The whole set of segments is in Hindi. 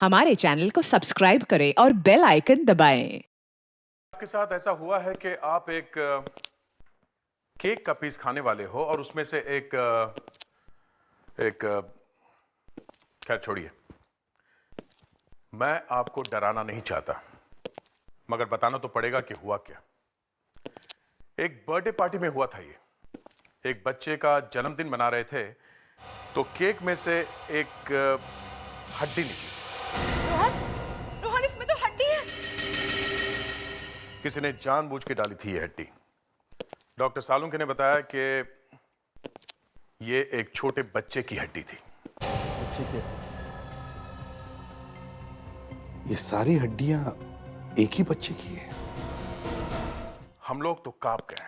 हमारे चैनल को सब्सक्राइब करें और बेल आइकन दबाएं। आपके साथ ऐसा हुआ है कि आप एक केक का पीस खाने वाले हो और उसमें से एक खैर छोड़िए, मैं आपको डराना नहीं चाहता, मगर बताना तो पड़ेगा कि हुआ क्या। एक बर्थडे पार्टी में हुआ था ये। एक बच्चे का जन्मदिन मना रहे थे तो केक में से एक हड्डी निकली। रोहन, रोहन इसमें तो हड्डी है। किसी ने जानबूझ के डाली थी ये हड्डी। डॉक्टर सालुंके ने बताया कि ये एक छोटे बच्चे की हड्डी थी। बच्चे की हड्डी? ये सारी हड्डियां एक ही बच्चे की है? हम लोग तो कांप गए।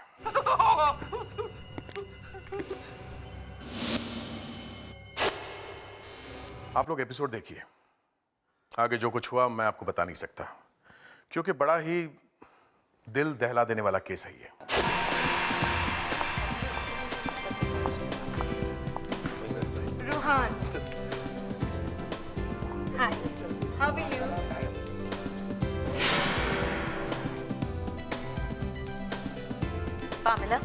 आप लोग एपिसोड देखिए, आगे जो कुछ हुआ मैं आपको बता नहीं सकता, क्योंकि बड़ा ही दिल दहला देने वाला केस है ये। रोहन, हाय, हाउ आर यू? पामेला,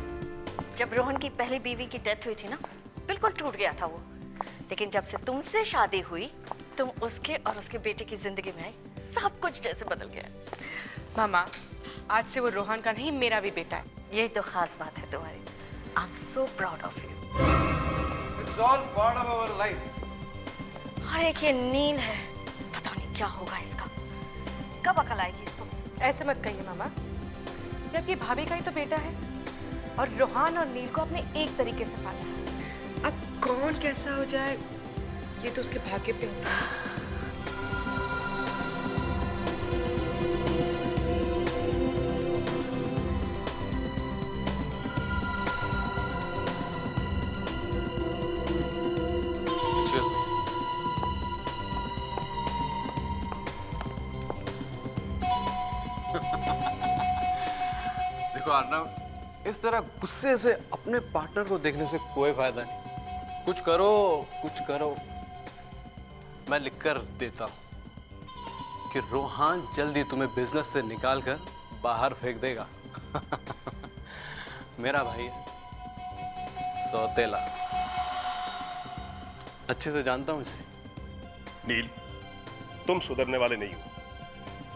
जब रोहन की पहली बीवी की डेथ हुई थी ना, बिल्कुल टूट गया था वो। लेकिन जब से तुमसे शादी हुई, तुम उसके और उसके बेटे की जिंदगी में आई, सब कुछ जैसे बदल गया। मामा, आज से वो रोहन का नहीं, मेरा भी बेटा है। यही तो खास बात है तुम्हारी। I am so proud of you. It's all part of our life. और एक ये नील है, पता नहीं क्या होगा इसका, कब अकल आएगी इसको। ऐसे मत कहिए मामा, ये आपकी भाभी का ही तो बेटा है और रोहन और नील को अपने एक तरीके से पाला है। अब कौन कैसा हो जाए ये तो उसके भाग्य पे होता है। देखो अर्नव, इस तरह गुस्से से अपने पार्टनर को देखने से कोई फायदा नहीं। कुछ करो, कुछ करो। मैं लिखकर देता हूं कि रोहान जल्दी तुम्हें बिजनेस से निकाल कर बाहर फेंक देगा। मेरा भाई है, सौतेला, अच्छे से जानता हूं इसे। नील, तुम सुधरने वाले नहीं हो।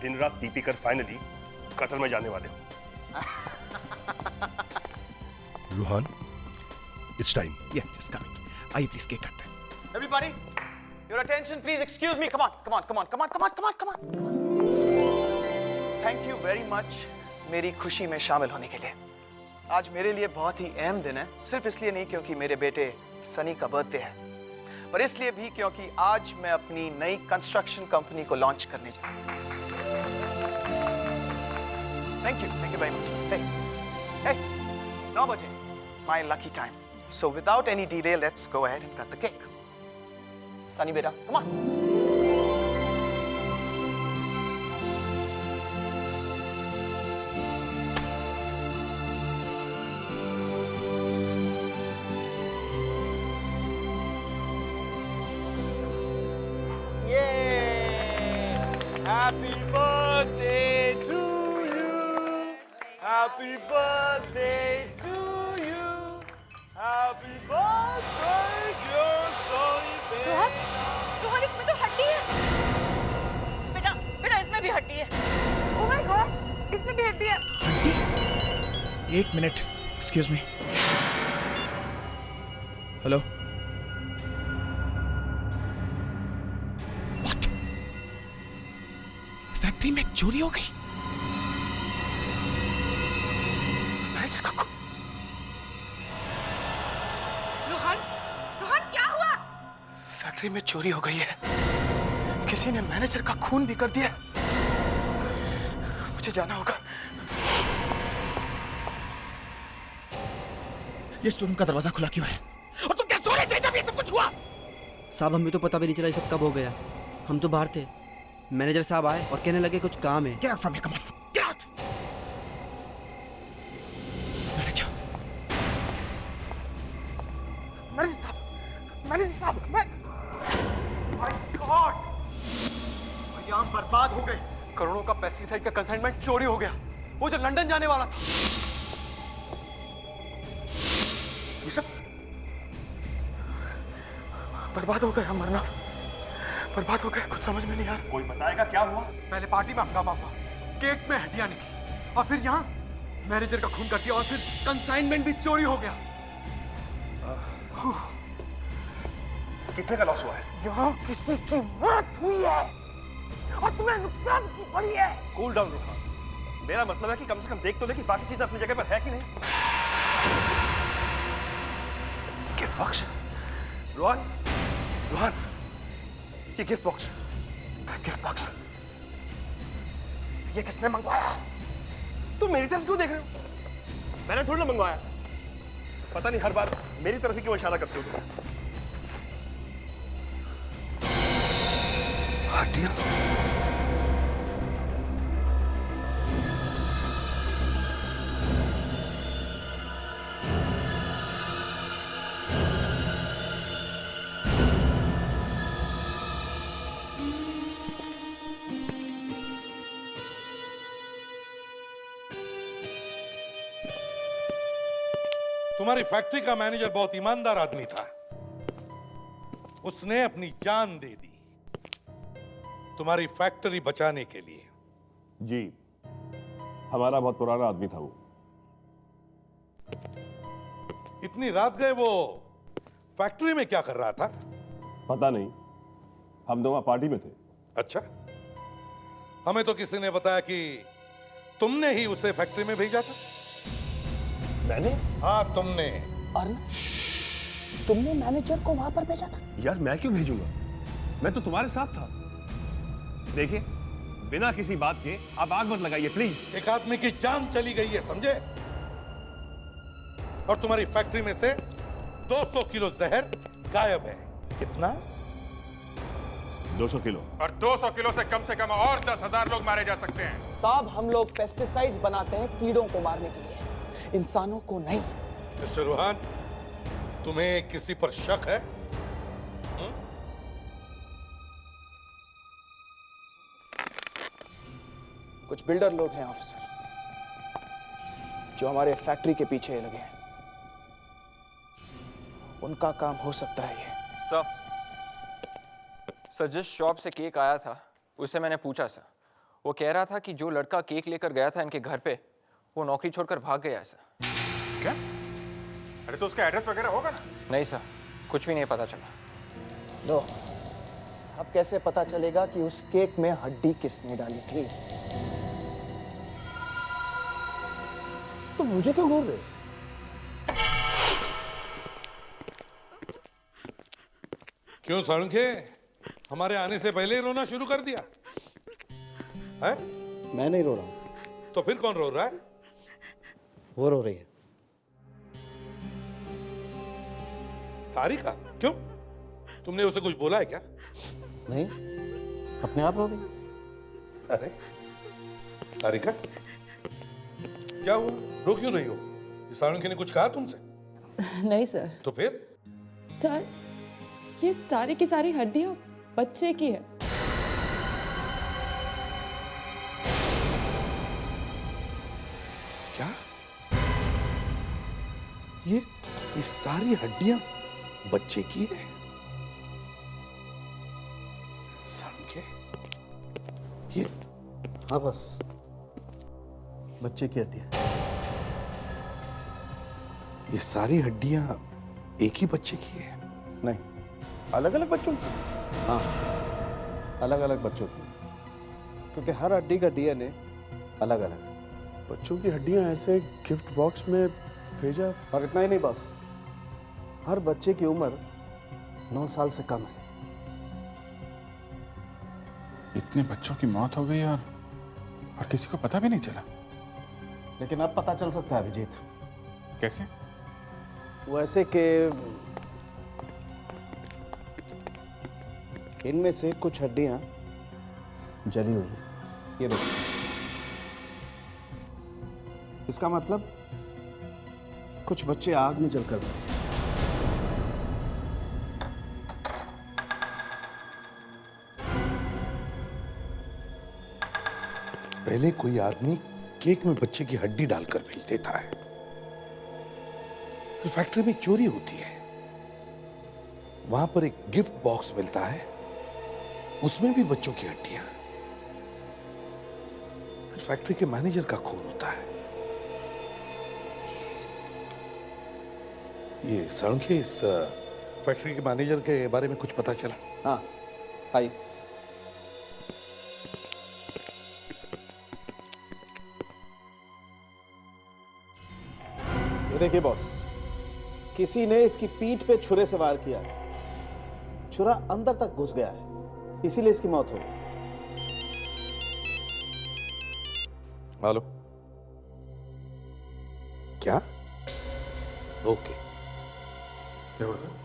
दिन रात पी कर फाइनली कत्ल में जाने वाले हो। Rohan, it's time. Yeah, just coming. आइए प्लीज केक काटते हैं। Everybody, your attention, please. Excuse me. Come on, come on, come on, come on, come on, come on, come on, come on. Thank you very much मेरी खुशी में शामिल होने के लिए। आज मेरे लिए बहुत ही अहम दिन है, सिर्फ इसलिए नहीं क्योंकि मेरे बेटे सनी का बर्थडे है, पर इसलिए भी क्योंकि आज मैं अपनी नई कंस्ट्रक्शन कंपनी को लॉन्च करने जा रहा हूं। Thank you very much. Hey, 9 बजे, my lucky time. So without any delay, let's go ahead and cut the cake. Sunny beta, come on. Yay! Happy birthday to you. Happy birthday to you. Happy birthday, dear Sonny baby. Rohan, Rohan इसमें तो हड्डी है। बेटा, बेटा इसमें भी हड्डी है। Oh my God, इसमें भी हड्डी है। एक minute, excuse me. Hello. What? Factory में चोरी हो गई? मैनेजर का खून। रोहन, रोहन क्या हुआ? फैक्ट्री में चोरी हो गई है। किसी ने मैनेजर का खून भी कर दिया। मुझे जाना होगा। ये स्टोर का दरवाजा खुला क्यों है? और तुम क्या सो रहे थे जब ये सब कुछ हुआ? साहब, हमें तो पता भी नहीं चला ये सब कब हो गया। हम तो बाहर थे, मैनेजर साहब आए और कहने लगे कुछ काम है। Get out from here, come on. Get out. Manager manager साहब, मैं... My God! बर्बाद हो गए। करोड़ों का पेस्टिसाइड का कंसाइनमेंट चोरी हो गया, वो जो लंदन जाने वाला था। ये सब बर्बाद हो गया, मरना बर्बाद हो गया। कुछ समझ में नहीं आ रहा। कोई बताएगा क्या हुआ? पहले पार्टी में हंगामा हुआ, केक में हड्डियां निकली, और फिर यहाँ मैनेजर का खून कर दिया, और फिर कंसाइनमेंट भी चोरी हो गया। कितने का लॉस हुआ है? यहाँ किसी की मौत हुई है और तुम्हें नुकसान की पड़ी है। कूल डाउन रोहान, मेरा मतलब है कि कम से कम देख तो ले कि बाकी चीजें अपनी जगह पर है कि नहीं। Gift box? रोहन, रोहन, ये गिफ्ट बॉक्स। गिफ्ट बॉक्स ये किसने मंगवाया? तुम मेरी तरफ क्यों देख रहे हो? मैंने थोड़ी ना मंगवाया। पता नहीं हर बार मेरी तरफ ही क्यों इशारा करते हो तुम। हड्डियां? तुम्हारी फैक्ट्री का मैनेजर बहुत ईमानदार आदमी था। उसने अपनी जान दे दी तुम्हारी फैक्ट्री बचाने के लिए। जी, हमारा बहुत पुराना आदमी था वो। इतनी रात गए वो फैक्ट्री में क्या कर रहा था? पता नहीं, हम दोनों पार्टी में थे। अच्छा, हमें तो किसी ने बताया कि तुमने ही उसे फैक्ट्री में भेजा था। मैंने? हाँ, तुमने। अरुण, तुमने मैनेजर को वहां पर भेजा था? यार मैं क्यों भेजूंगा, मैं तो तुम्हारे साथ था। देखिए, बिना किसी बात के आप आग मत लगाइए प्लीज। एक आदमी की जान चली गई है, समझे? और तुम्हारी फैक्ट्री में से 200 किलो जहर गायब है। कितना? 200 किलो। और 200 किलो से कम और 10,000 लोग मारे जा सकते हैं। साहब, हम लोग पेस्टिसाइड्स बनाते हैं कीड़ों को मारने के लिए, इंसानों को नहीं। मिस्टर रोहान, तुम्हें किसी पर शक है? कुछ बिल्डर लोग हैं ऑफिसर, जो हमारे फैक्ट्री के पीछे लगे हैं। उनका काम हो सकता है ये। सर, जिस शॉप से केक आया था उससे मैंने पूछा सर, वो कह रहा था कि जो लड़का केक लेकर गया था इनके घर पे, वो नौकरी छोड़कर भाग गया सर। क्या? अरे तो उसका एड्रेस वगैरह होगा ना? नहीं सर, कुछ भी नहीं पता चला। लो, अब कैसे पता चलेगा कि उस केक में हड्डी किसने डाली थी? तो मुझे क्यों घूर रहे? क्यों साळुंखे, हमारे आने से पहले ही रोना शुरू कर दिया है? मैं नहीं रो रहा हूं। तो फिर कौन रो रहा है? वो रो रही है। तारिका? क्यों, तुमने उसे कुछ बोला है क्या? नहीं, अपने आप रो रही। अरे तारिका, क्या हुआ? रो क्यों रही हो? साळुंखे ने कुछ कहा तुमसे? नहीं सर। तो फिर? सर, ये सारी की सारी हड्डियां बच्चे की है। क्या? ये सारी हड्डियां बच्चे की है? साळुंखे, ये? हाँ बस, बच्चे की हड्डियां। ये सारी हड्डियां एक ही बच्चे की है? नहीं, अलग अलग बच्चों की? हाँ, अलग अलग बच्चों की, क्योंकि हर हड्डी का डीएनए अलग अलग। बच्चों की हड्डियां ऐसे गिफ्ट बॉक्स में भेजा? और इतना ही नहीं बस, हर बच्चे की उम्र 9 साल से कम है। इतने बच्चों की मौत हो गई और किसी को पता भी नहीं चला। लेकिन अब पता चल सकता है अभिजीत। कैसे? वो ऐसे कि इनमें से कुछ हड्डियां जली हुई हैं। ये देखो, इसका मतलब कुछ बच्चे आग में जलकर मरे। पहले कोई आदमी केक में बच्चे की हड्डी डालकर भेज देता है, फिर फैक्ट्री में चोरी होती है, वहां पर एक गिफ्ट बॉक्स मिलता है, उसमें भी बच्चों की हड्डियां, फिर फैक्ट्री के मैनेजर का खून होता है। ये सड़के इस फैक्ट्री के मैनेजर के बारे में कुछ पता चला? हाँ, आइए। ये देखिए बॉस, किसी ने इसकी पीठ पे छुरे से वार किया है। छुरा अंदर तक घुस गया है, इसीलिए इसकी मौत हो गई। हेलो, क्या? ओके, क्या हुआ सर?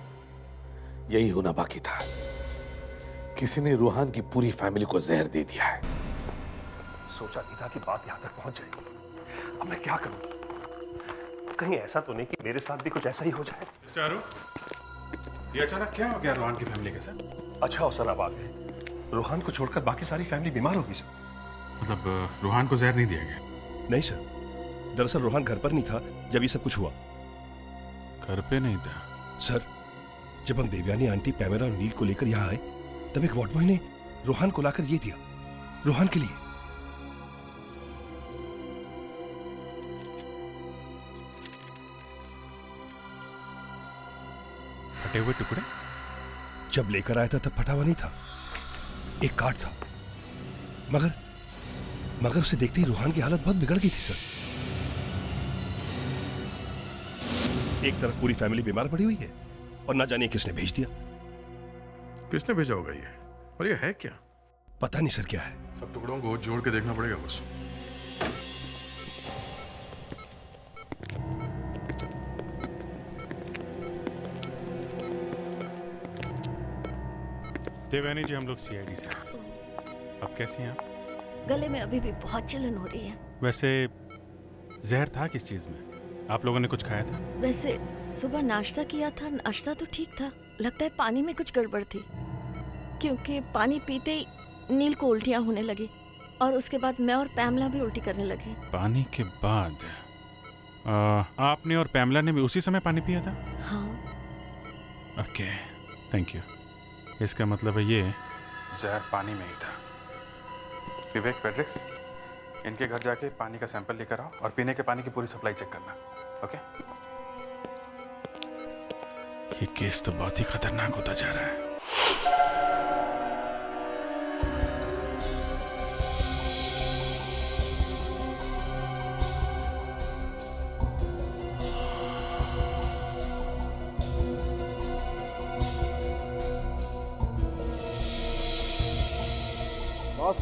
यही होना बाकी था। किसी ने रूहान की पूरी फैमिली को जहर दे दिया है। सोचा नहीं था कि बात यहां तक पहुंच जाएगी। अब मैं क्या करूं? कहीं ऐसा तो नहीं कि मेरे साथ भी कुछ ऐसा ही हो जाए। चारू, ये अचानक क्या हो गया रोहान की फैमिली के साथ? अच्छा हो सर, आप आ गए। रोहान को छोड़कर बाकी सारी फैमिली बीमार होगी सर। मतलब रोहान को जहर नहीं दिया गया? नहीं सर, दरअसल रोहान घर पर नहीं था जब ये सब कुछ हुआ। घर पे नहीं था? सर, जब हम देवयानी आंटी, पैमेला और नील को लेकर यहाँ आए, तब एक वार्ड बॉय ने रोहान को लाकर ये दिया, रोहान के लिए। फटे हुए टुकड़े? जब लेकर आया था तब फटा हुआ नहीं था, एक कार्ड था, मगर उसे देखते ही रोहान की हालत बहुत बिगड़ गई थी सर। एक तरफ पूरी फैमिली बीमार पड़ी हुई है और ना जाने किसने भेज दिया। किसने भेजा होगा ये? और ये है क्या? पता नहीं सर क्या है। सब टुकड़ों को जोड़ के देखना पड़ेगा बस। देवयानी जी, हम लोग सीआईडी से। अब कैसी हैं आप? गले में अभी भी बहुत जलन हो रही है। वैसे जहर था किस चीज में? आप लोगों ने कुछ खाया था? वैसे सुबह नाश्ता किया था, नाश्ता तो ठीक था, लगता है पानी में कुछ गड़बड़ थी, क्योंकि पानी पीते ही नील को उल्टियां होने लगी और उसके बाद मैं और पैमला भी उल्टी करने लगे। पानी के बाद आपने और पैमला ने भी उसी समय पानी पिया था? हाँ। Okay, thank you. इसका मतलब है ये जहर पानी में ही था। विवेक, पेड्रिक्स, इनके घर जाके पानी का सैंपल लेकर आओ और पीने के पानी की पूरी सप्लाई चेक करना। ओके? ये केस तो बहुत ही खतरनाक होता जा रहा है। बॉस,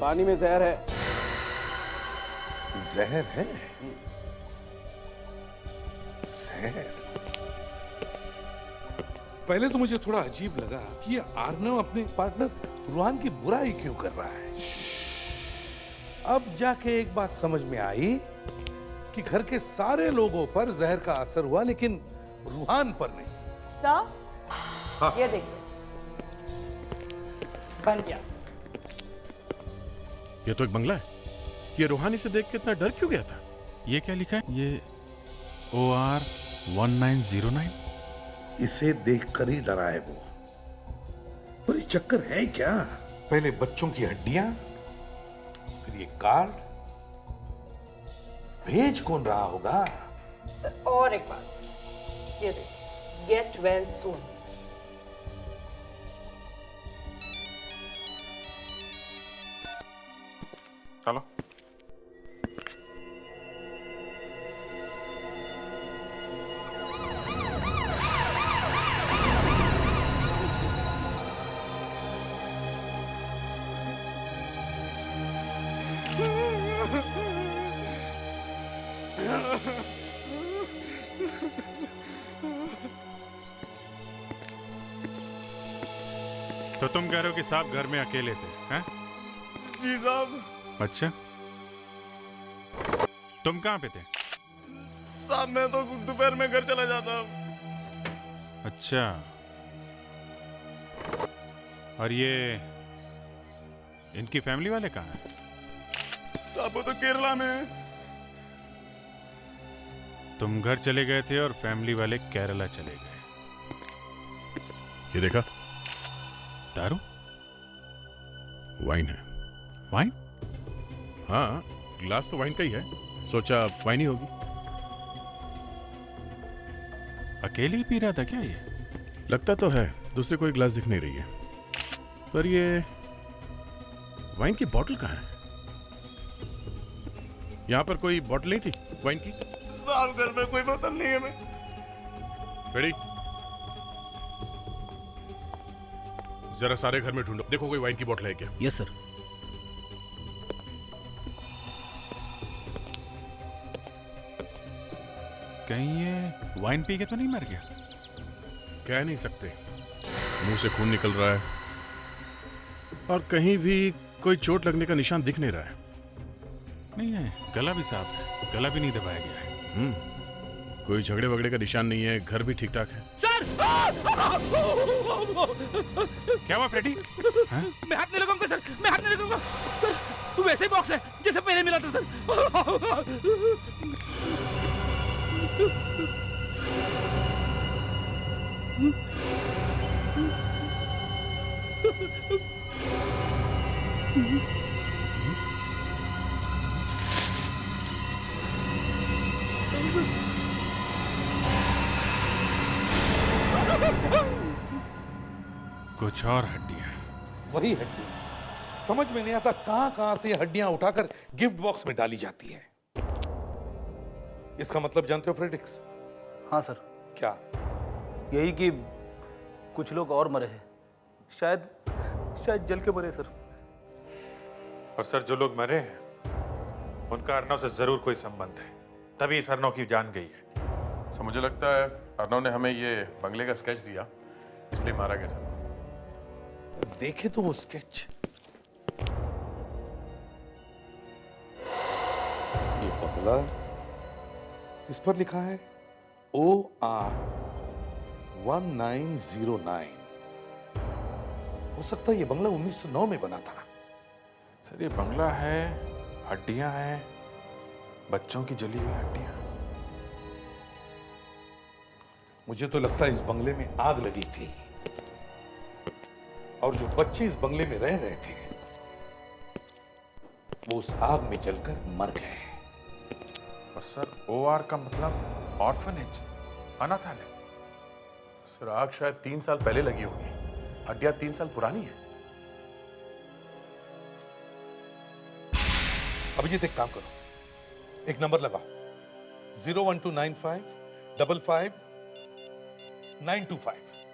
पानी में जहर है। जहर है? जहर? पहले तो मुझे थोड़ा अजीब लगा कि ये आर्नव अपने पार्टनर रूहान की बुराई क्यों कर रहा है। अब जाके एक बात समझ में आई कि घर के सारे लोगों पर जहर का असर हुआ, लेकिन रूहान पर नहीं। सर, ये देखिए, बन गया। ये तो एक बंगला है। ये रूहानी से देख के इतना डर क्यों गया था? ये क्या लिखा है? ये OR 1909? इसे देखकर ही डरा है वो। पर ये चक्कर है क्या? पहले बच्चों की हड्डियां, फिर ये कार्ड। भेज कौन रहा होगा? और एक बात, ये देखिए, गेट वेल सून। चलो। तो तुम कह रहे हो कि साहब घर में अकेले थे, हैं? जी साहब। अच्छा, तुम कहाँ पे थे? साहब, मैं तो दोपहर में घर चला जाता हूँ। अच्छा, और ये इनकी फैमिली वाले कहाँ हैं? साहब वो तो केरला में। तुम घर चले गए थे और फैमिली वाले केरला चले गए। ये देखा, दारू? वाइन है। वाइन? हाँ, ग्लास तो वाइन का ही है, सोचा वाइन ही होगी। अकेले ही पी रहा था क्या ये? लगता तो है, दूसरे कोई ग्लास दिख नहीं रही है। पर ये वाइन की बोतल कहाँ है? यहाँ पर कोई बोतल नहीं थी वाइन की? साहब घर में कोई बोतल नहीं है। मैं रेडी, जरा सारे घर में ढूंढो, देखो कोई वाइन की बोतल है क्या? Yes sir. कहीं ये वाइन पी के तो नहीं मर गया? कह नहीं सकते, मुंह से खून निकल रहा है और कहीं भी कोई चोट लगने का निशान दिख नहीं रहा है। नहीं है, गला भी साफ है, गला भी नहीं दबाया गया है। कोई झगड़े वगड़े का निशान नहीं है, घर भी ठीक ठाक है। सर! क्या हुआ फ्रेडी? मैं हाथ नहीं लगाऊंगा सर, मैं हाथ नहीं लगाऊंगा सर। वैसे ही बॉक्स है जैसे पहले मिला था सर। कुछ और हड्डियां। वही हड्डियां, समझ में नहीं आता कहां कहां से ये हड्डियां उठाकर गिफ्ट बॉक्स में डाली जाती है। इसका मतलब जानते हो फ्रेडिक्स? हाँ सर। क्या? यही कि कुछ लोग और मरे हैं, शायद जल के मरे सर। और सर जो लोग मरे हैं उनका अर्नव से जरूर कोई संबंध है, तभी इस अर्नव की जान गई है। सर मुझे लगता है अर्नव ने हमें ये बंगले का स्केच दिया, इसलिए मारा गया सर। देखे तो वो स्केच, ये बंगला, इस पर लिखा है OR 1909। हो सकता है ये बंगला 1909 में बना था। सर ये बंगला है, हड्डियां हैं, बच्चों की जली हुई हड्डियां। मुझे तो लगता है इस बंगले में आग लगी थी और जो बच्चे इस बंगले में रह रहे थे वो उस आग में जलकर मर गए। और सर OR का मतलब ऑर्फनेज, अनाथालय। सर आग शायद 3 साल पहले लगी होगी, हड्डियां 3 साल पुरानी है। अभिजीत एक काम करो, एक नंबर लगाओ 01295 55 925।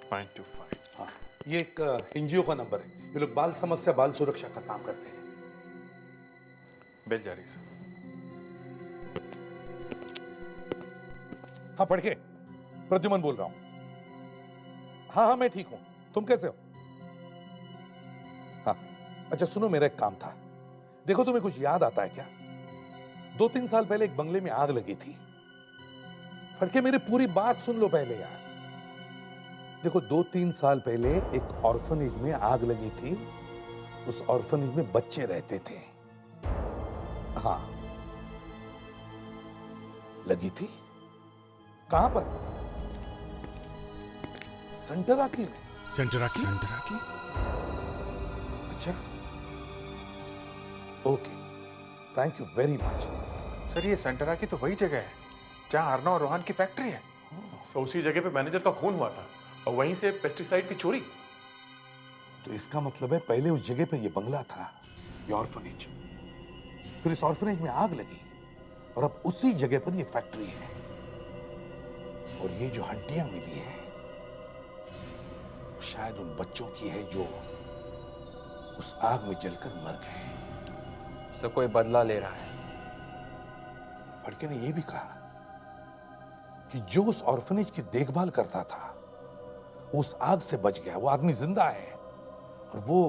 925। हाँ, ये एक NGO का नंबर है। ये लोग बाल समस्या बाल सुरक्षा का काम करते हैं। बेल जा रही सर। हाँ पढ़िए, प्रद्युमन बोल रहा हूं। हाँ मैं ठीक हूं, तुम कैसे हो? हाँ अच्छा सुनो, मेरा एक काम था। देखो तुम्हें कुछ याद आता है क्या? 2-3 साल पहले एक बंगले में आग लगी थी। फड़के मेरी पूरी बात सुन लो पहले यार। देखो 2-3 साल पहले एक ऑर्फनेज में आग लगी थी। उस ऑर्फनेज में बच्चे रहते थे। हाँ लगी थी। कहां पर? सेंटराकी में। सेंटराकी? सेंटराकी? अच्छा okay, thank you very much. Sir ये सेंटराकी तो वही जगह है जहां अर्नव और रोहन की फैक्ट्री है। सो उसी जगह पे मैनेजर का खून हुआ था और वहीं से पेस्टिसाइड की चोरी। तो इसका मतलब है पहले उस जगह पे ये बंगला था, ये ऑर्फनेज। फिर इस ऑर्फनेज में आग लगी और अब उसी जगह पर ये फैक्ट्री है। और ये जो हड्डियां मिली हैं शायद उन बच्चों की है जो उस आग में जलकर मर गए। सर कोई बदला ले रहा है। फड़के ने यह भी कहा कि जो उस ऑर्फनेज की देखभाल करता था वो उस आग से बच गया। वो आदमी जिंदा है और वो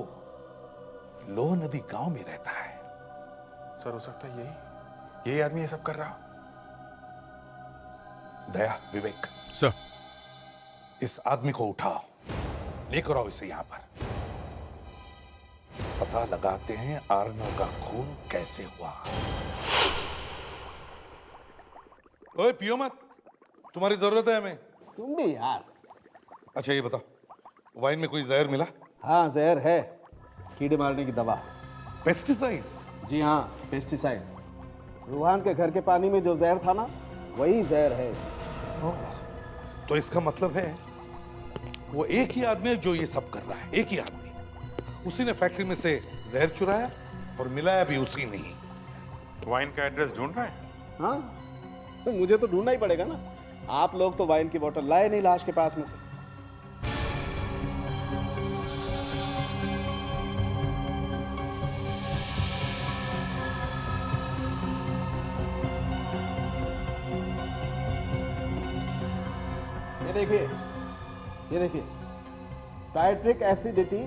लोह नदी गांव में रहता है। सर हो सकता है यही आदमी ये सब कर रहा। दया, विवेक सर, इस आदमी को उठाओ, लेकर आओ इसे यहां पर। पता लगाते हैं आर्नव का खून कैसे हुआ। ओए पियो मत, तुम्हारी जरूरत है हमें। तुम भी यार। अच्छा ये बताओ, वाइन में कोई जहर मिला? हाँ जहर है, कीड़े मारने की दवा। पेस्टिसाइड्स? जी हाँ, पेस्टिसाइड। रूहान के घर के पानी में जो जहर था ना, वही जहर है। तो इसका मतलब है वो एक ही आदमी है जो ये सब कर रहा है, एक ही आदमी। उसी ने फैक्ट्री में से जहर चुराया और मिलाया भी उसी ने ही। वाइन का एड्रेस ढूंढ रहा है? हाँ, तो मुझे तो ढूंढना ही पड़ेगा ना। आप लोग तो वाइन की बोतल लाए नहीं लाश के पास में से। ये देखिए, टाइट्रिक एसिडिटी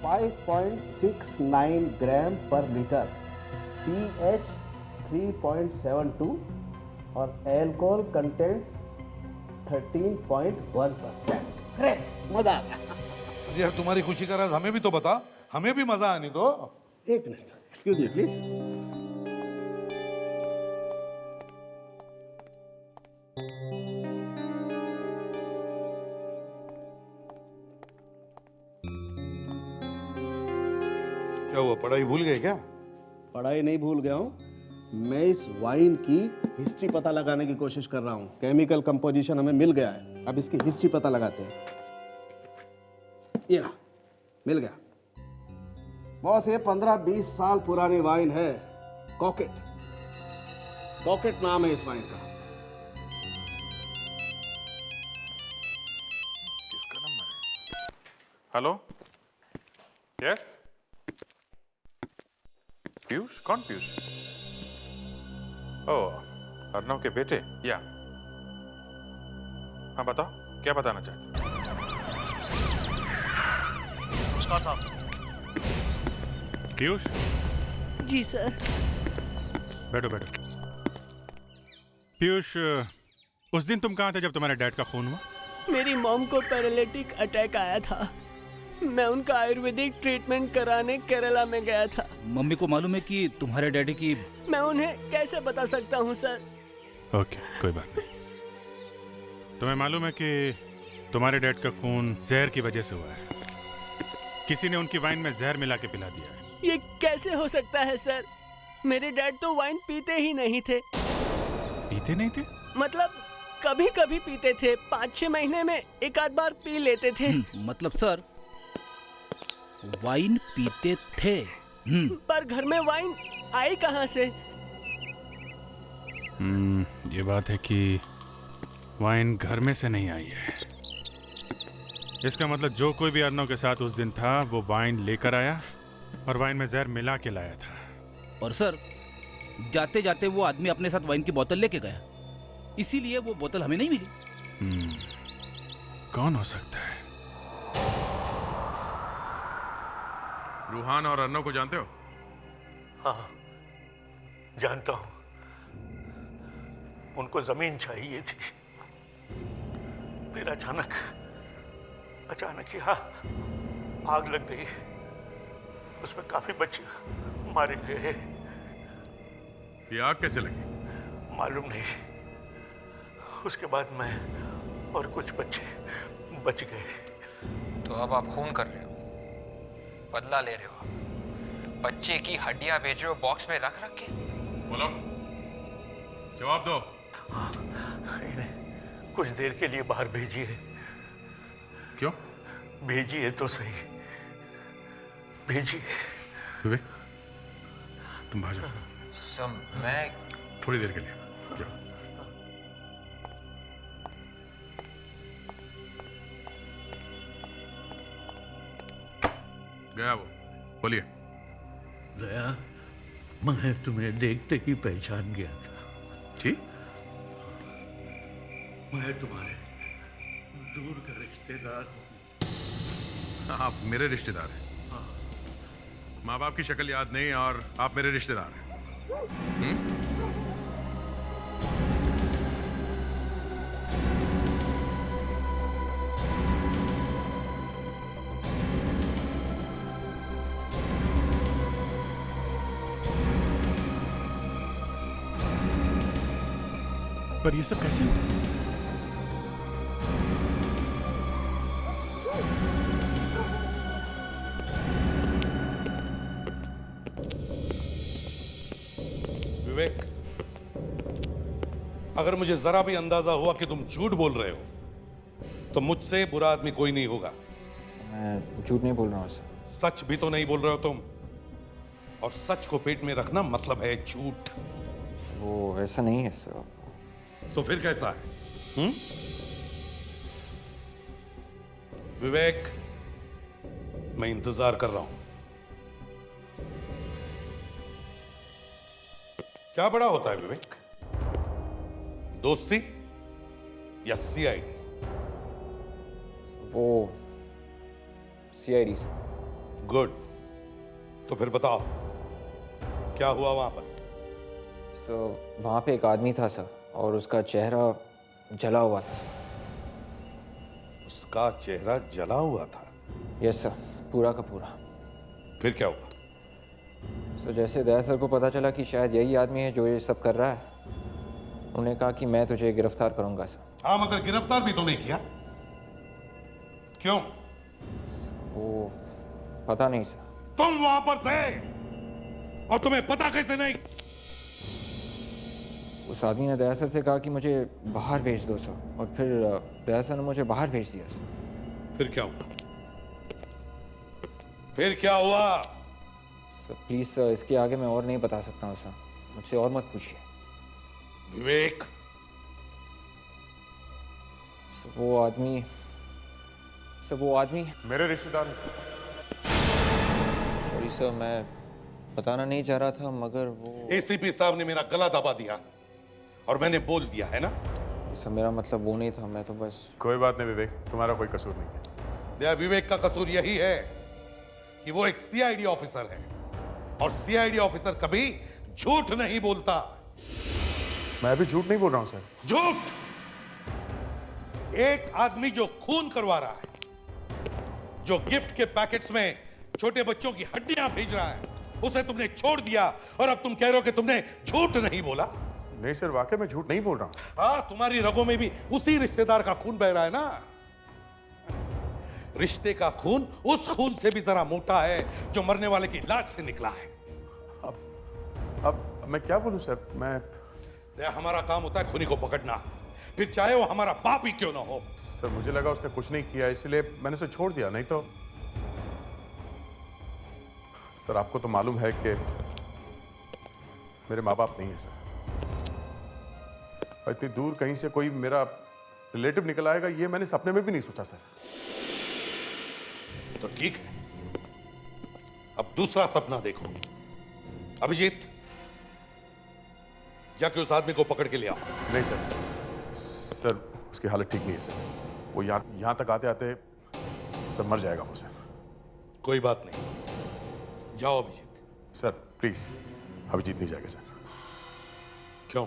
5.69 ग्राम पर लीटर, pH 3.72 और अल्कोहल कंटेंट 13.1%। ग्रेट, मजा आ गया। यार तुम्हारी खुशी का राज हमें भी तो बता, हमें भी मजा आने दो। एक मिनट, एक्सक्यूज मी प्लीज। क्या हुआ, पढ़ाई भूल गए क्या? पढ़ाई नहीं भूल गया हूँ, मैं इस वाइन की हिस्ट्री पता लगाने की कोशिश कर रहा हूँ। केमिकल कंपोजिशन हमें मिल गया है, अब इसकी हिस्ट्री पता लगाते हैं। ये रहा, मिल गया बॉस। ये 15-20 साल पुरानी वाइन है, कॉकेट। कॉकेट नाम है इस वाइन का। किसका नंबर है? Hello, yes Piyush? कौन पीयूष? ओह, अर्नव के बेटे? या हाँ बताओ, क्या बताना चाहते हो? नमस्कार साहब। पीयूष? जी सर। बैठो बैठो। पीयूष, उस दिन तुम कहाँ थे जब तुम्हारे डैड का खून हुआ? मेरी मॉम को पैरालिटिक अटैक आया था, मैं उनका आयुर्वेदिक ट्रीटमेंट कराने केरला में गया था। मम्मी को मालूम है कि तुम्हारे डैडी की? मैं उन्हें कैसे बता सकता हूँ सर? ओके, कोई बात नहीं। तुम्हें मालूम है कि तुम्हारे डैड का खून जहर की वजह से हुआ है। किसी ने उनकी वाइन में जहर मिला के पिला दिया है। ये कैसे हो सकता है सर? मेरे डैड तो वाइन पीते ही नहीं थे। पीते नहीं थे? मतलब कभी कभी पीते थे, 5-6 महीने में एक आध बार पी लेते थे। मतलब सर वाइन पीते थे? पर घर में वाइन आई कहाँ से? ये बात है कि वाइन घर में से नहीं आई है। इसका मतलब जो कोई भी अर्नव के साथ उस दिन था वो वाइन लेकर आया और वाइन में जहर मिला के लाया था। और सर जाते जाते वो आदमी अपने साथ वाइन की बोतल लेके गया, इसीलिए वो बोतल हमें नहीं मिली। कौन हो सकता है? रूहान और अर्नव को जानते हो? हाँ जानता हूं, उनको जमीन चाहिए थी। फिर अचानक यहाँ आग लग गई, उसमें काफी बच्चे मारे गए। ये आग कैसे लगी? मालूम नहीं। उसके बाद मैं और कुछ बच्चे बच गए। तो अब आप खून कर रहे हो, बदला ले रहे हो, बच्चे की हड्डियां बेच रहे हो बॉक्स में रख के। बोलो, जवाब दो। हाँ, इन्हें कुछ देर के लिए बाहर भेजिए। क्यों? भेजिए तो सही, भेजिए। विवेक, तुम बाहर जाओ। मैं थोड़ी देर के लिए जाओ। गया वो, बोलिए। दया, मैं तुम्हें देखते ही पहचान गया था। ठीक? मैं तुम्हारे दूर का रिश्तेदार हूँ। आप मेरे रिश्तेदार हैं? माँ बाप की शक्ल याद नहीं और आप मेरे रिश्तेदार हैं? पर ये सब कैसे हुआ? विवेक, अगर मुझे जरा भी अंदाजा हुआ कि तुम झूठ बोल रहे हो तो मुझसे बुरा आदमी कोई नहीं होगा। मैं झूठ नहीं बोल रहा हूँ सर। सच भी तो नहीं बोल रहे हो तुम, और सच को पेट में रखना मतलब है झूठ। वो ऐसा नहीं है सर। तो फिर कैसा है? विवेक, मैं इंतजार कर रहा हूं। क्या बड़ा होता है विवेक, दोस्ती या सीआईडी? वो सीआईडी सर। गुड, तो फिर बताओ क्या हुआ वहां पर? सर वहाँ पे एक आदमी था सर, और उसका चेहरा जला हुआ था सर। उसका चेहरा जला हुआ था? यस सर, पूरा का पूरा। फिर क्या हुआ? सर जैसे दया सर को पता चला कि शायद यही आदमी है जो ये सब कर रहा है, उन्होंने कहा कि मैं तुझे गिरफ्तार करूंगा सर। हाँ, मगर गिरफ्तार भी तो नहीं किया, क्यों? वो पता नहीं सर। तुम वहां पर थे और तुम्हें पता कैसे नहीं? उस आदमी ने दया सर से कहा कि मुझे बाहर भेज दो सर, और फिर दया सर ने मुझे बाहर भेज दिया सर। फिर क्या हुआ? फिर क्या हुआ? सर प्लीज सर, इसके आगे मैं और नहीं बता सकता हूँ सर, मुझसे और मत पूछिए। विवेक, सर वो आदमी मेरे रिश्तेदार हैं। सॉरी सर, मैं बताना नहीं चाह रहा था, मगर वो एसीपी साहब ने मेरा गला दबा दिया और मैंने बोल दिया है ना। सर मेरा मतलब वो नहीं था, मैं तो बस। कोई बात नहीं विवेक, तुम्हारा कोई कसूर नहीं है। दया, विवेक का कसूर यही है कि वो एक सीआईडी ऑफिसर है, और सीआईडी ऑफिसर कभी झूठ नहीं बोलता। मैं अभी झूठ नहीं बोल रहा हूं सर। झूठ! एक आदमी जो खून करवा रहा है, जो गिफ्ट के पैकेट्स में छोटे बच्चों की हड्डियां भेज रहा है, उसे तुमने छोड़ दिया, और अब तुम कह रहे हो कि तुमने झूठ नहीं बोला। नहीं सर, वाकई में झूठ नहीं बोल रहा हूं। हाँ, तुम्हारी रगों में भी उसी रिश्तेदार का खून बह रहा है ना। रिश्ते का खून उस खून से भी जरा मोटा है जो मरने वाले की लाश से निकला है। अब मैं क्या बोलूं सर? मैं हमारा काम होता है खूनी को पकड़ना, फिर चाहे वो हमारा बाप ही क्यों ना हो। सर मुझे लगा उसने कुछ नहीं किया, इसलिए मैंने उसे छोड़ दिया, नहीं तो। सर आपको तो मालूम है कि मेरे माँ बाप नहीं है सर, और इतनी दूर कहीं से कोई मेरा रिलेटिव निकल आएगा ये मैंने सपने में भी नहीं सोचा सर। तो ठीक है, अब दूसरा सपना देखो। अभिजीत, जाके उस आदमी को पकड़ के ले आओ। नहीं सर, उसकी हालत ठीक नहीं है सर, वो यहां तक आते आते सर मर जाएगा वो सर। कोई बात नहीं, जाओ अभिजीत। सर प्लीज, अभिजीत नहीं जाएगा सर। क्यों?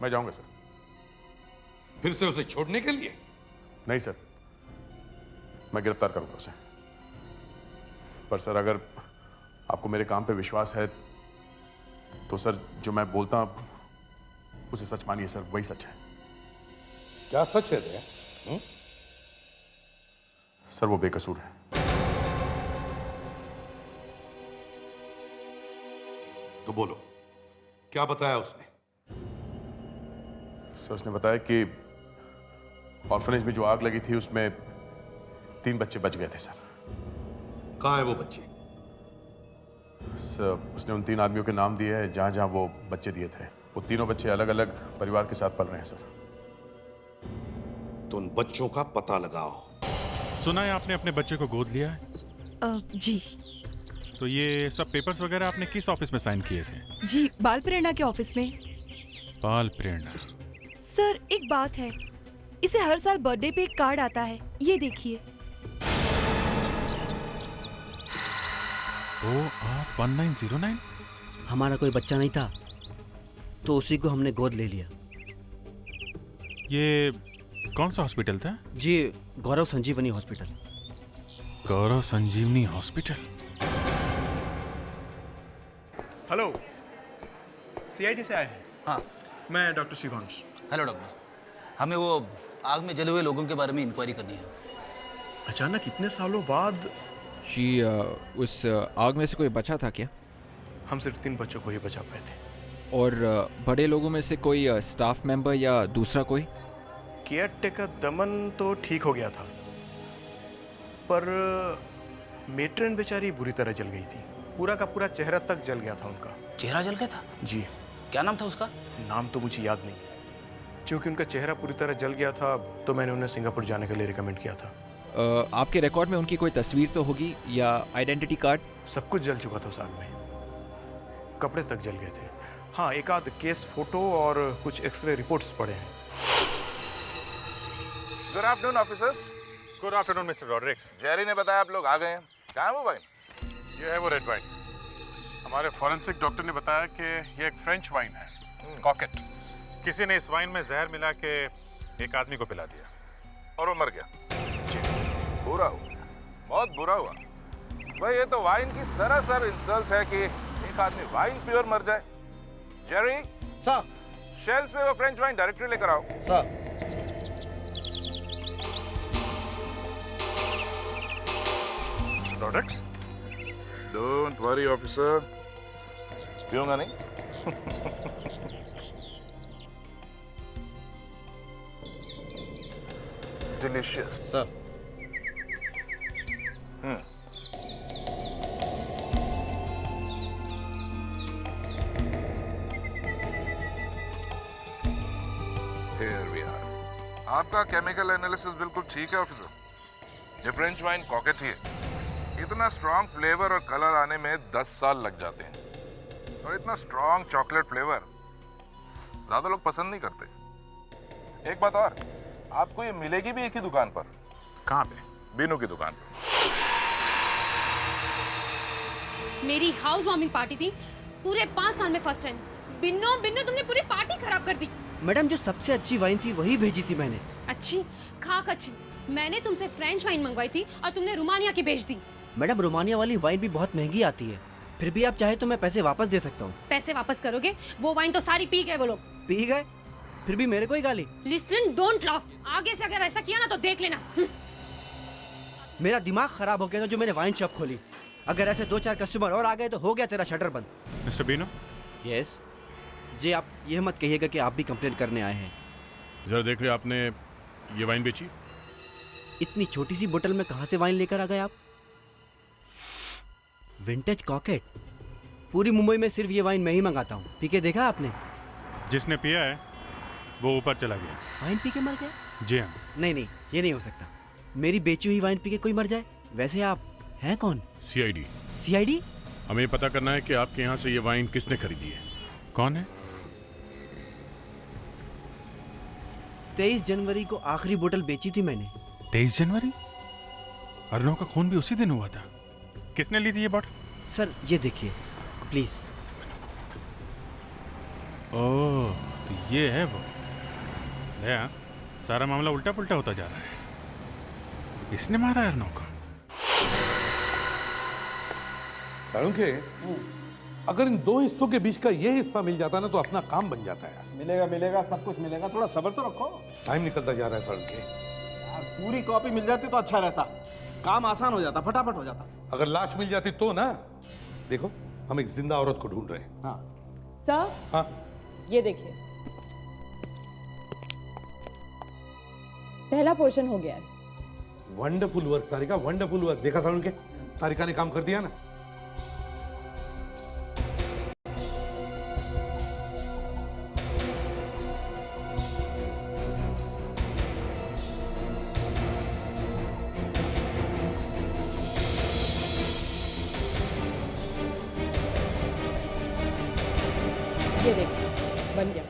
मैं जाऊंगा सर। फिर से उसे छोड़ने के लिए? नहीं सर, मैं गिरफ्तार करूंगा उसे। पर सर अगर आपको मेरे काम पे विश्वास है तो सर जो मैं बोलता हूं उसे सच मानिए सर, वही सच है। क्या सच है दया? सर वो बेकसूर है। तो बोलो, क्या बताया उसने? सर उसने बताया कि ऑर्फनेज में जो आग लगी थी उसमें 3 बच्चे बच गए थे सर। कहाँ है वो बच्चे? सर उसने उन 3 आदमियों के नाम दिए हैं जहां जहां वो बच्चे दिए थे। वो तीनों बच्चे अलग अलग परिवार के साथ पल रहे हैं सर। तो उन बच्चों का पता लगाओ। सुना है आपने अपने बच्चे को गोद लिया है? जी। तो ये सब पेपर्स वगैरह आपने किस ऑफिस में साइन किए थे? जी, बाल प्रेरणा के ऑफिस में। बाल प्रेरणा। सर एक बात है, इसे हर साल बर्थडे पे एक कार्ड आता है, ये देखिए। OR1909? हमारा कोई बच्चा नहीं था तो उसी को हमने गोद ले लिया। ये कौन सा हॉस्पिटल था? जी, गौरव संजीवनी हॉस्पिटल। गौरव संजीवनी हॉस्पिटल। हेलो सीआईडी से आए हैं। हाँ, मैं डॉक्टर शिवांश। Hello doctor. हमें वो आग में जले हुए लोगों के बारे में इंक्वायरी करनी है। अचानक इतने सालों बाद जी उस आग में से कोई बचा था क्या? हम सिर्फ 3 बच्चों को ही बचा पाए थे। और बड़े लोगों में से कोई स्टाफ मेंबर या दूसरा कोई? केयर टेकर दमन तो ठीक हो गया था, पर मेट्रन बेचारी बुरी तरह जल गई थी। पूरा का पूरा चेहरा तक जल गया था उनका। चेहरा जल गया था? जी। क्या नाम था उसका? नाम तो मुझे याद नहीं, क्योंकि उनका चेहरा पूरी तरह जल गया था तो मैंने उन्हें सिंगापुर जाने के लिए रिकमेंड किया था। आपके रिकॉर्ड में उनकी कोई तस्वीर तो होगी या आइडेंटिटी कार्ड? सब कुछ जल चुका था उस आग में, कपड़े तक जल गए थे। हाँ, एक आध केस फोटो और कुछ एक्सरे रिपोर्ट्स पड़े हैं। Good afternoon officers. Good afternoon mister Rodrigues. Jerry ने बताया आप लोग आ गए हैं। कहाँ है वो वाइन? ये है वो रेड वाइन। हमारे फॉरेंसिक डॉक्टर ने बताया कि ये एक फ्रेंच वाइन है, कॉकेट। किसी ने इस वाइन में जहर मिला के एक आदमी को पिला दिया और वो मर गया। बुरा हुआ, बहुत बुरा हुआ भाई। ये तो वाइन की सरासर इंसल्ट है कि एक आदमी वाइन प्योर मर जाए। जेरी सर, शेल्फ से वो फ्रेंच वाइन डायरेक्टली लेकर आओ। Sir. Products don't worry officer, पीऊंगा नहीं। Delicious sir. Here we are. आपका केमिकल एनालिसिस बिल्कुल ठीक है ऑफिसर। ये फ्रेंच वाइन कॉकेट ही है। इतना स्ट्रॉन्ग फ्लेवर और कलर आने में 10 साल लग जाते हैं, और इतना स्ट्रॉन्ग चॉकलेट फ्लेवर ज्यादा लोग पसंद नहीं करते। एक बात और, आपको ये मिलेगी भी एक ही दुकान पर। कहाँ पे? बीनू की दुकान पर। मेरी हाउस वार्मिंग पार्टी थी, पूरे 5 साल में फर्स्ट टाइम। बिन्नो बिन्नो, तुमने पूरी पार्टी खराब कर दी। मैडम, जो सबसे अच्छी वाइन थी वही भेजी थी मैंने। अच्छी खाक अच्छी। मैंने तुमसे फ्रेंच वाइन मंगवाई थी और तुमने रोमानिया की भेज दी। मैडम, रोमानिया वाली वाइन भी बहुत महंगी आती है। फिर भी आप चाहे तो मैं पैसे वापस दे सकता हूँ। पैसे वापस करोगे? वो वाइन तो सारी पी गए वो लोग। पी गए? फिर भी मेरे को ही गाली। Listen, don't laugh. आगे से अगर ऐसा किया ना तो देख लेना। मेरा दिमाग खराब हो गया था जो मैंने वाइन शॉप खोली। अगर ऐसे 2-4 कस्टमर और आ गए तो हो गया तेरा शटर बंद। मिस्टर बीनो। यस जी, आप यह मत कहिएगा कि आप भी कंप्लेंट करने आए हैं। जरा देख रहे आपने ये वाइन बेची? इतनी छोटी सी बोतल में कहाँ से वाइन लेकर आ गए आप? विंटेज कॉकेट। पूरी मुंबई में सिर्फ ये वाइन मैं ही मंगाता हूँ। पी के देखा आपने? जिसने पिया है वो ऊपर चला गया। वाइन पी के मर गया? जी हाँ। नहीं, ये नहीं हो सकता। मेरी बेची हुई वाइन पी के कोई मर जाए? वैसे आप हैं कौन? सीआईडी। सीआईडी? हमें पता करना है कि आपके यहाँ से ये वाइन किसने खरीदी है। कौन है? 23 जनवरी को आखिरी बोतल बेची थी मैंने। 23 जनवरी? अर्नव का खून भी उसी दिन हुआ था। किसने ली थी ये बॉटल? सर, ये देखिए प्लीज। ओह, तो ये है वो। दया, सारा मामला उल्टा पुल्टा होता जा रहा है। इसने मारा है अर्नव को। साळुंखे, अगर इन 2 हिस्सों के बीच का ये हिस्सा मिल जाता ना तो अपना काम बन जाता है। मिलेगा, सब कुछ मिलेगा। थोड़ा सब्र तो रखो। टाइम निकलता जा रहा है साळुंखे। यार, पूरी कॉपी मिल जाती तो अच्छा रहता, काम आसान हो जाता, फटाफट हो जाता। अगर लाश मिल जाती तो ना। देखो, हम एक जिंदा औरत को ढूंढ रहे हैं। हाँ सर। हाँ, ये देखिए, पहला पोर्शन हो गया है। वंडरफुल वर्क तारिका, वंडरफुल वर्क। देखा साळुंखे, तारिका ने काम कर दिया ना। ये देखिए, बन गया।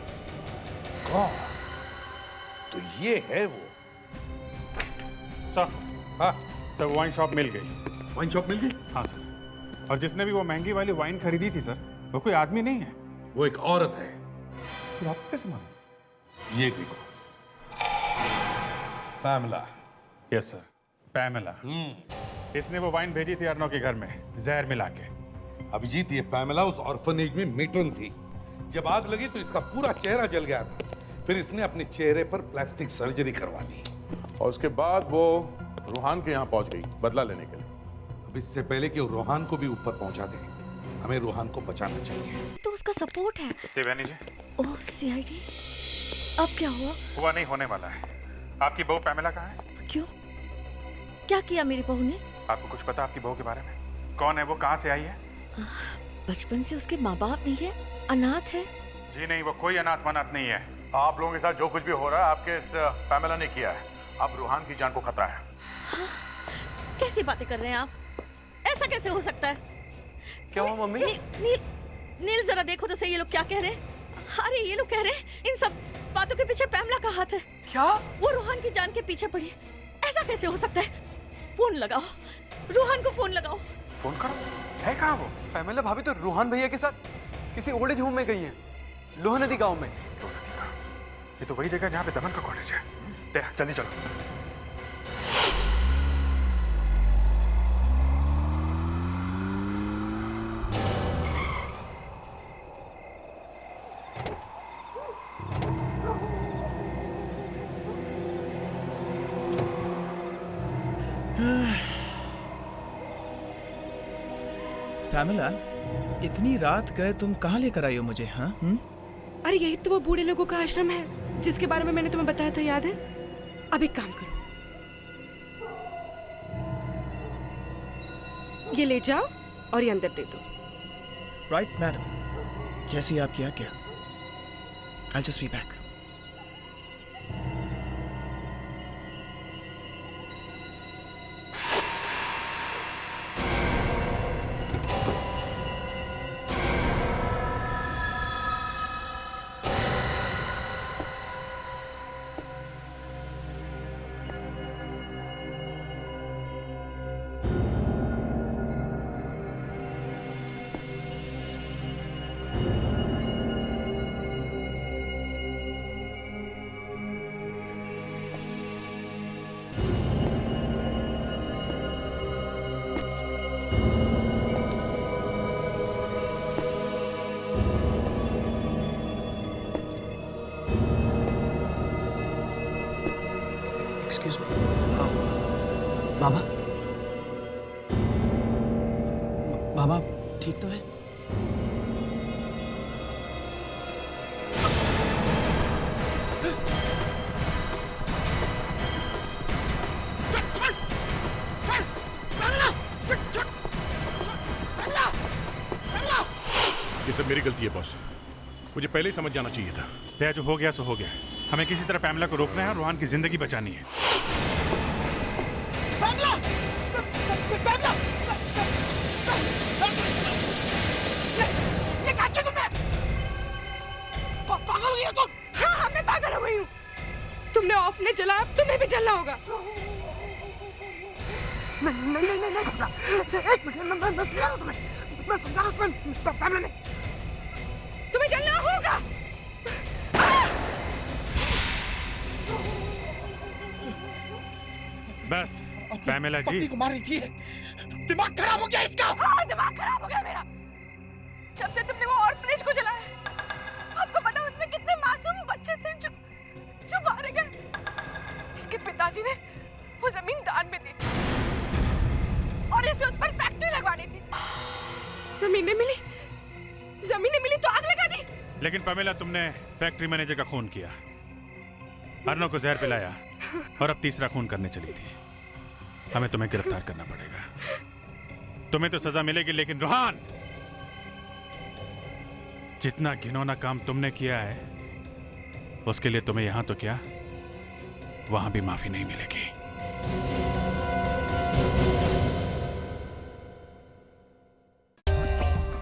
तो ये है वो। सर। हाँ सर, वाइन शॉप मिल गई। वाइन शॉप मिल गई? हाँ सर। और जिसने भी वो महंगी वाली वाइन खरीदी थी सर, वो कोई आदमी नहीं है, वो एक औरत है। सर आपको कैसे मालूम? ये देखो, पैमला। Yes sir, Pamela. इसने वो वाइन भेजी थी अर्नव के घर में जहर मिला के। अभिजीत, ये पैमेला उस ऑर्फनेज में मेट्रन थी जब आग लगी तो इसका पूरा चेहरा जल गया था। फिर इसने अपने चेहरे पर प्लास्टिक सर्जरी करवा ली और उसके बाद वो रूहान के यहाँ पहुंच गई बदला लेने के लिए। अब इससे पहले कि वो रूहान को भी ऊपर पहुंचा दे, हमें रूहान को बचाना चाहिए। तो उसका सपोर्ट है। देवयानी जी, ओह सीआईडी, अब क्या हुआ नहीं, होने वाला है। आपकी बहू पैमेला कहाँ है? क्यों, क्या किया मेरी बहू ने? आपको कुछ पता आपकी बहू के बारे में? कौन है वो, कहाँ से आई है? बचपन से उसके माँ बाप नहीं है, अनाथ है। जी नहीं, वो कोई अनाथ वनाथ नहीं है। आप लोगों के साथ जो कुछ भी हो रहा है आपके इस पैमेला ने किया है। अब रूहान की जान को खतरा है। कैसी बातें कर रहे हैं आप? ऐसा कैसे हो सकता है? क्या हुआ मम्मी? नील जरा देखो तो सही, ये लोग क्या कह रहे हैं? अरे ये लोग कह रहे हैं इन सब बातों के पीछे पैमेला का हाथ है। क्या? वो रूहान की जान के पीछे पड़ी है। ऐसा कैसे हो सकता है? फोन लगाओ, रूहान को फोन लगाओ। फोन करो। है कहाँ वो? पैमेला भाभी तो रूहान भैया के साथ किसी ओल्ड एज होम में गई है, लोहा नदी गांव में। ये तो वही जगह जहाँ पे दमन का कॉलेज है। जल्दी चलो। पैमेला, इतनी रात गए तुम कहाँ लेकर आई हो मुझे? हाँ? अरे यही तो वो बूढ़े लोगों का आश्रम है जिसके बारे में मैंने तुम्हें बताया था, याद है? अब एक काम करो, ये ले जाओ और ये अंदर दे दो। राइट मैडम, जैसी आपकी आज्ञा। I'll just be back. Excuse me, बाबा, बाबा ठीक तो है? ये सब मेरी गलती है बॉस, मुझे पहले ही समझ जाना चाहिए था। दया, जो हो गया सो हो गया। हमें किसी तरह पैमेला को रोकना है और रूहान की जिंदगी बचानी है। ये क्या किया तुमने? पागल हो गई हो तुम? हाँ, मैं पागल हो गई हूँ। तुमने ऑफ ने जला, अब तुम्हें भी जलना होगा। नहीं, एक मिनट, मैं समझा रहा हूँ तुम्हें, मैं समझा रहा हूँ तुम्हें जलना होगा। बस पैमेला जी, पति को मार रही थी, दिमाग खराब हो गया इसका। हाँ, दिमाग खराब हो गया मेरा। जब से तुमने वो ऑर्फनेज को जलाया, आपको पता है उसमें कितने मासूम बच्चे थे जो मारे गए। इसके पिताजी ने वो जमीन दान में दी थी और इसे उस पर फैक्ट्री लगवानी थी। जमीनें मिली तो आग लगा दी। लेकिन पैमेला, तुमने फैक्ट्री मैनेजर का खून किया, अर्नो को जहर पिलाया और अब तीसरा खून करने चली थी। हमें तुम्हें गिरफ्तार करना पड़ेगा। तुम्हें तो सजा मिलेगी, लेकिन रूहान, जितना घिनौना काम तुमने किया है उसके लिए तुम्हें यहां तो क्या, वहां भी माफी नहीं मिलेगी।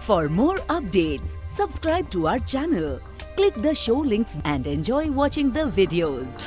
For more updates, subscribe to our channel, click the show links and enjoy watching the videos.